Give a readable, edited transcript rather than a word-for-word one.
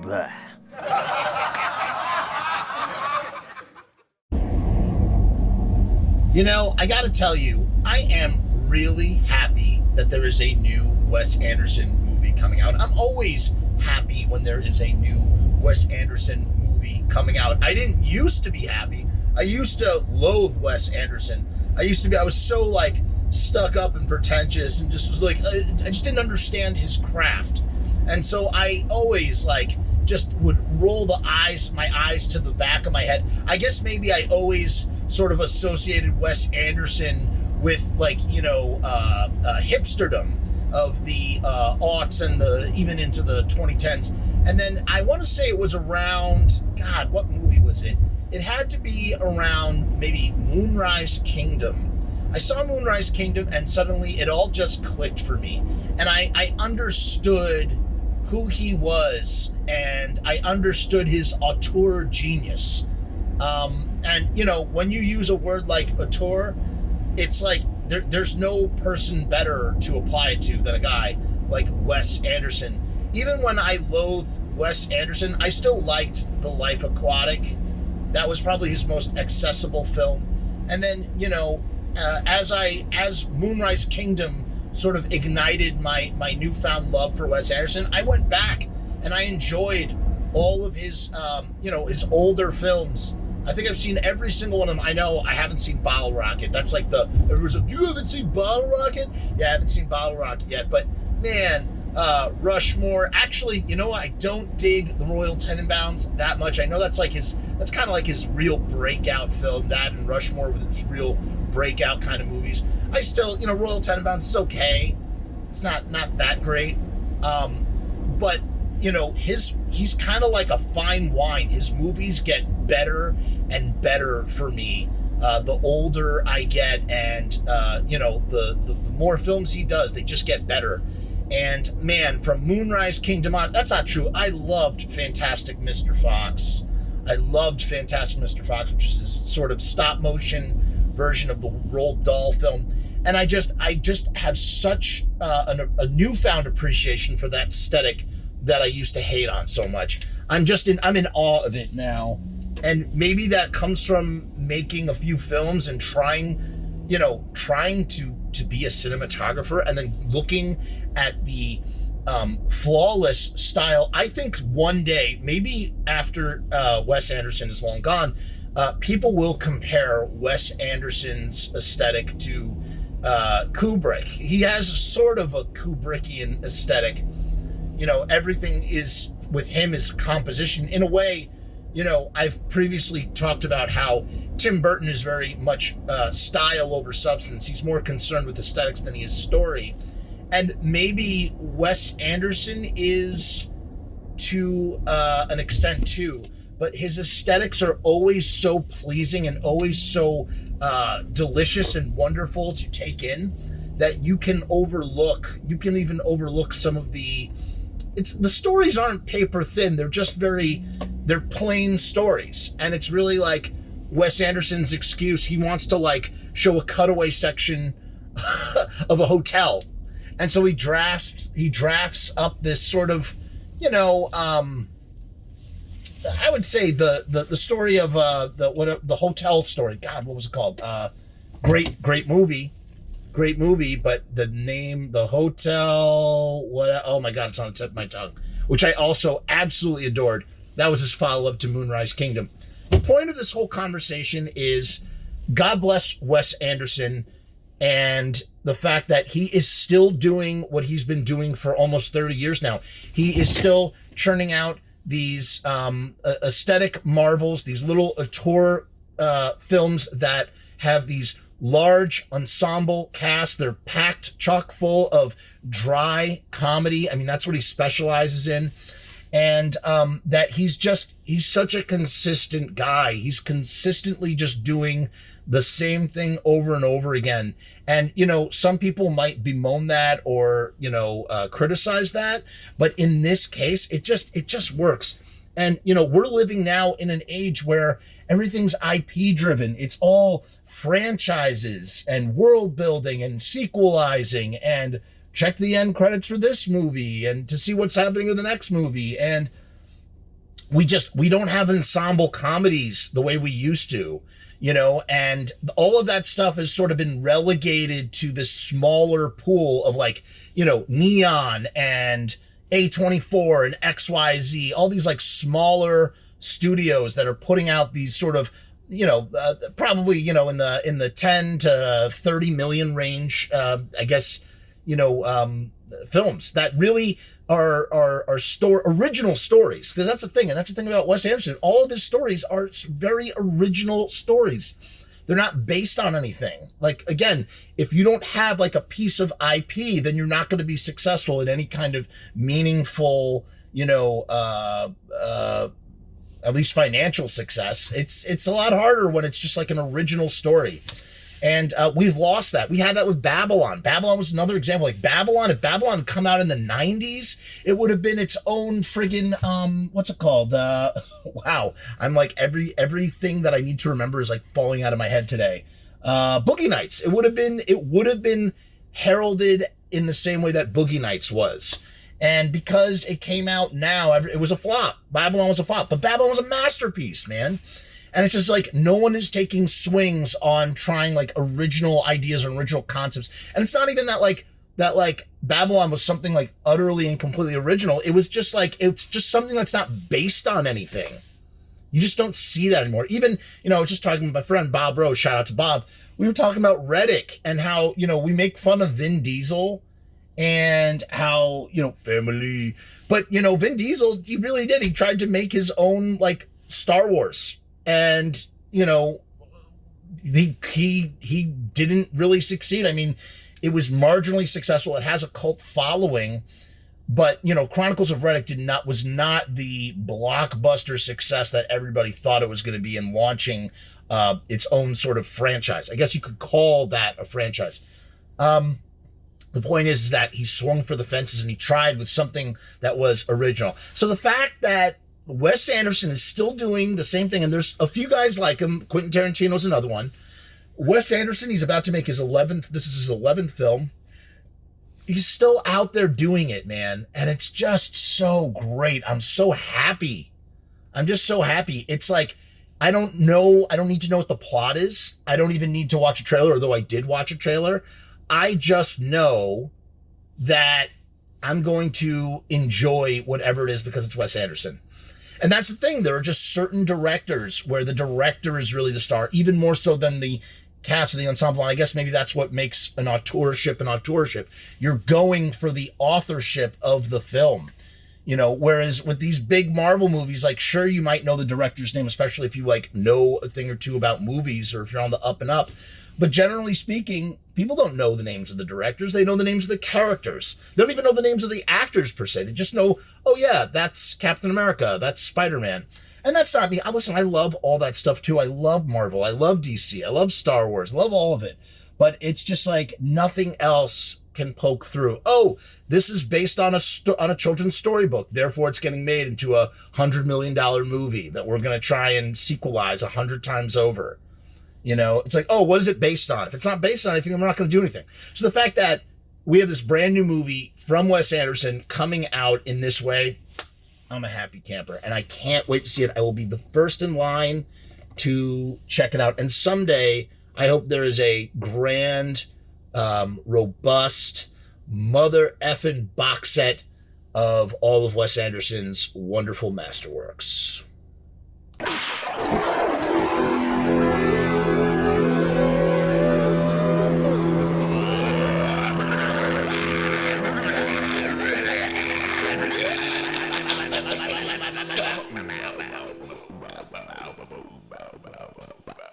Blah. You know, I gotta tell you, I am really happy that there is a new Wes Anderson movie coming out. I'm always happy when there is a new Wes Anderson movie coming out. I didn't used to be happy. I used to loathe Wes Anderson. I was so like stuck up and pretentious and just was like, I just didn't understand his craft. And so I always like just would roll my eyes to the back of my head. I guess maybe I always sort of associated Wes Anderson with like, hipsterdom of the aughts and even into the 2010s. And then I want to say it was around, God, what movie was it? It had to be around maybe Moonrise Kingdom. I saw Moonrise Kingdom and suddenly it all just clicked for me. And I understood who he was and I understood his auteur genius. And, when you use a word like auteur, it's like there's no person better to apply it to than a guy like Wes Anderson. Even when I loathed Wes Anderson, I still liked The Life Aquatic. That was probably his most accessible film. And then, as Moonrise Kingdom sort of ignited my newfound love for Wes Anderson, I went back and I enjoyed all of his, his older films. I think I've seen every single one of them. I know I haven't seen Bottle Rocket. That's like everyone's like, you haven't seen Bottle Rocket? Yeah, I haven't seen Bottle Rocket yet. But man, Rushmore. Actually, I don't dig The Royal Tenenbaums that much. I know that's kind of like his real breakout film. That and Rushmore with his real breakout kind of movies. I still, Royal Tenenbaums is okay. It's not that great. But he's kind of like a fine wine. His movies get better and better for me the older I get, and the more films he does, they just get better. And man, from Moonrise Kingdom on, that's not true. I loved Fantastic Mr. Fox. Which is this sort of stop motion version of the Roald Dahl film. And I just have such a newfound appreciation for that aesthetic that I used to hate on so much. I'm in awe of it now. And maybe that comes from making a few films and trying to be a cinematographer and then looking at the flawless style. I think one day, maybe after Wes Anderson is long gone, people will compare Wes Anderson's aesthetic to Kubrick. He has sort of a Kubrickian aesthetic. Everything is with him is composition. In a way, I've previously talked about how Tim Burton is very much style over substance. He's more concerned with aesthetics than he is story. And maybe Wes Anderson is to an extent too, but his aesthetics are always so pleasing and always so delicious and wonderful to take in that you can even overlook some of the stories aren't paper thin. They're just they're plain stories. And it's really like Wes Anderson's excuse. He wants to like show a cutaway section of a hotel. And so he drafts up this sort of, I would say the story of the hotel story. God, what was it called? Great movie, but the name, the hotel, oh my God, it's on the tip of my tongue, which I also absolutely adored. That was his follow-up to Moonrise Kingdom. The point of this whole conversation is God bless Wes Anderson and the fact that he is still doing what he's been doing for almost 30 years now. He is still churning out these aesthetic marvels, these little auteur films that have these large ensemble casts. They're packed chock full of dry comedy. I mean, that's what he specializes in. And that he's such a consistent guy. He's consistently just doing the same thing over and over again. And, some people might bemoan that or, criticize that. But in this case, it just works. And, we're living now in an age where everything's IP driven. It's all franchises and world building and sequelizing and check the end credits for this movie and to see what's happening in the next movie. And we don't have ensemble comedies the way we used to, and all of that stuff has sort of been relegated to this smaller pool of like, Neon and A24 and XYZ, all these like smaller studios that are putting out these sort of, probably, in the 10 to 30 million range, I guess, films that really are original stories. Because that's the thing. And that's the thing about Wes Anderson. All of his stories are very original stories. They're not based on anything. Like, again, if you don't have like a piece of IP, then you're not going to be successful in any kind of meaningful, at least financial success. It's a lot harder when it's just like an original story. And we've lost that. We had that with Babylon. Babylon was another example. Like Babylon, if Babylon had come out in the 90s, it would have been its own friggin', what's it called? Wow. I'm like, everything that I need to remember is like falling out of my head today. Boogie Nights. It would have been heralded in the same way that Boogie Nights was. And because it came out now, it was a flop. Babylon was a flop. But Babylon was a masterpiece, man. And it's just like no one is taking swings on trying like original ideas or original concepts. And it's not even that like Babylon was something like utterly and completely original. It was just like, it's just something that's not based on anything. You just don't see that anymore. Even, I was just talking with my friend Bob Rose, shout out to Bob. We were talking about Reddick and how, we make fun of Vin Diesel and how, family. But, Vin Diesel, he really did. He tried to make his own like Star Wars. And, he didn't really succeed. I mean, it was marginally successful. It has a cult following, but, Chronicles of Riddick was not the blockbuster success that everybody thought it was going to be in launching its own sort of franchise. I guess you could call that a franchise. The point is that he swung for the fences and he tried with something that was original. So the fact that Wes Anderson is still doing the same thing, and there's a few guys like him. Quentin Tarantino's another one. Wes Anderson, he's about to make this is his 11th film. He's still out there doing it, man. And it's just so great. I'm so happy. I'm just so happy. It's like, I don't need to know what the plot is. I don't even need to watch a trailer, although I did watch a trailer. I just know that I'm going to enjoy whatever it is because it's Wes Anderson. And that's the thing. There are just certain directors where the director is really the star, even more so than the cast of the ensemble. And I guess maybe that's what makes an auteurship an auteurship. You're going for the authorship of the film, whereas with these big Marvel movies, like, sure, you might know the director's name, especially if you like know a thing or two about movies or if you're on the up and up. But generally speaking, people don't know the names of the directors. They know the names of the characters. They don't even know the names of the actors per se. They just know, oh yeah, that's Captain America. That's Spider-Man. And that's not me. I love all that stuff too. I love Marvel. I love DC. I love Star Wars. I love all of it. But it's just like nothing else can poke through. Oh, this is based on a children's storybook. Therefore, it's getting made into a $100 million movie that we're going to try and sequelize 100 times over. It's like, oh, what is it based on? If it's not based on anything, then we're not going to do anything. So the fact that we have this brand new movie from Wes Anderson coming out in this way, I'm a happy camper. And I can't wait to see it. I will be the first in line to check it out. And someday, I hope there is a grand, robust, mother effing box set of all of Wes Anderson's wonderful masterworks.